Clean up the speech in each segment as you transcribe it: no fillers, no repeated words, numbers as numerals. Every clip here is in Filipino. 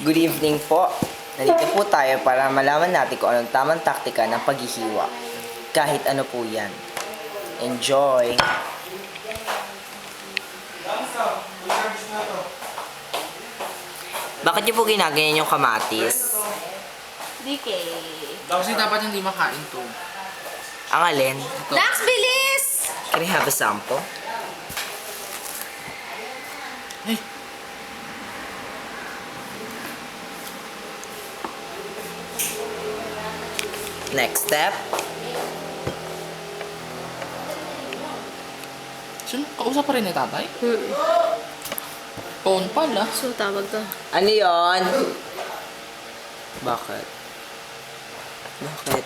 Good evening po. Nandito po tayo para malaman natin kung anong tamang taktika ng paghihiwa. Kahit ano po yan. Enjoy! Bakit niyo po ginaganyan yung kamatis? DK. Kasi dapat hindi makain to. Ang alin? Dax, bilis! Can I have a sample? Ay! Next step. Sino? Kausap pa rin ni tatay? Phone pala. So, tawag to. Ano yon? Bakit? Bakit?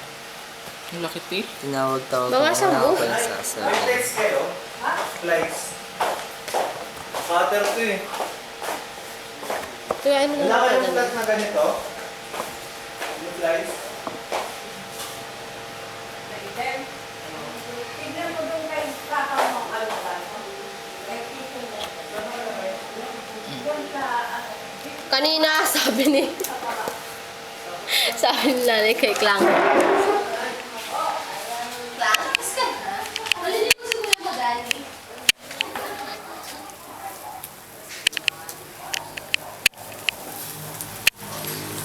Ang laki eh. Tinawag-tawag Bawasan mo. ako yung sasabi. Flies kayo? Flies. Cutter to eh. Kaya ano Wala na kayong naman. flat na ganito? Yung flies? Kanina, sabi ni... sabi ni nanay kay Klang.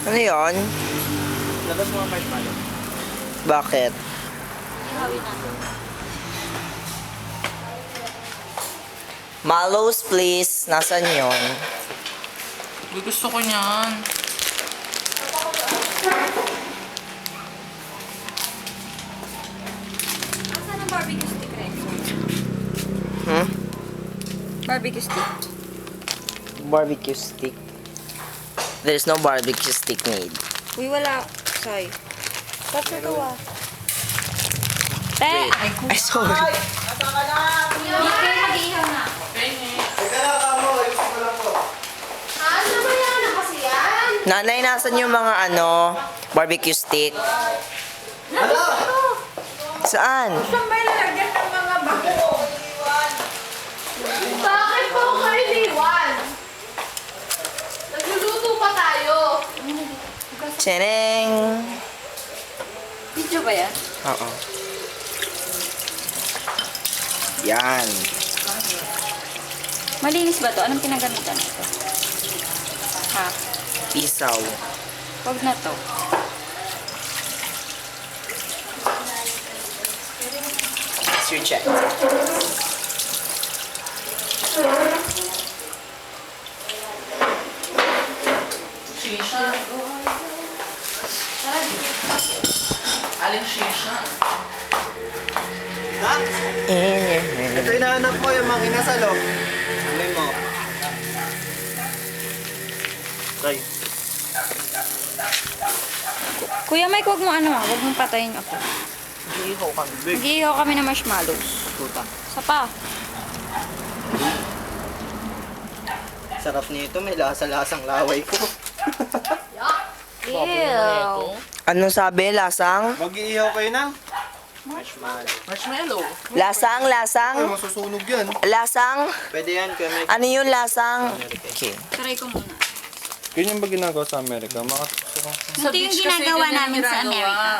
Ano yon? Labas mo ang marshmallow. Bakit? Mallows, please. Nasaan yon? Uy, gusto ko niyan. Saan ang barbecue stick, Rex? Hmm? Barbecue stick. Barbecue stick. There's no barbecue stick need. Uy, wala. Say. Ba't ito ah? Wait. Ay, sorry. Hindi mag-ihaw na. Teka lang kamo, ayusin ko lang po. Ano ba yan? Kasi yan? Nanay, nasan yung mga barbecue stick? Ano? Saan? Saan ba nalagyan ng mga bago? Bakit po kayo iniwan? Nagluluto pa tayo. Tseneng! Video ba yan? Oo. Yan. Malinis ba to? Anong pinagamitan ito? Ha? Isaw. Huwag na to. It's your check. Shisha. Aling shisha. Ha? Ito inaanap mo yung mga inasal oh. Alay mo. Tay. Kuya Mike, huwag mo huwag mong patayin ako. Iho kami. Mag-ihaw kami ng marshmallows. Tuta. Sapa. Sarap nito, may lasa-lasang laway ko. Ew. Ano sabi? Lasang? Mag-iihaw kayo ng? Marshmallow. Lasang? Ay, Lasang? masusunog yan. Lasang? Pwede yan, kaya may... Ano yung lasang? Okay. Try ko muna. Ganyan ba ginagawa sa Amerika? Ito yung ginagawa namin sa Amerika.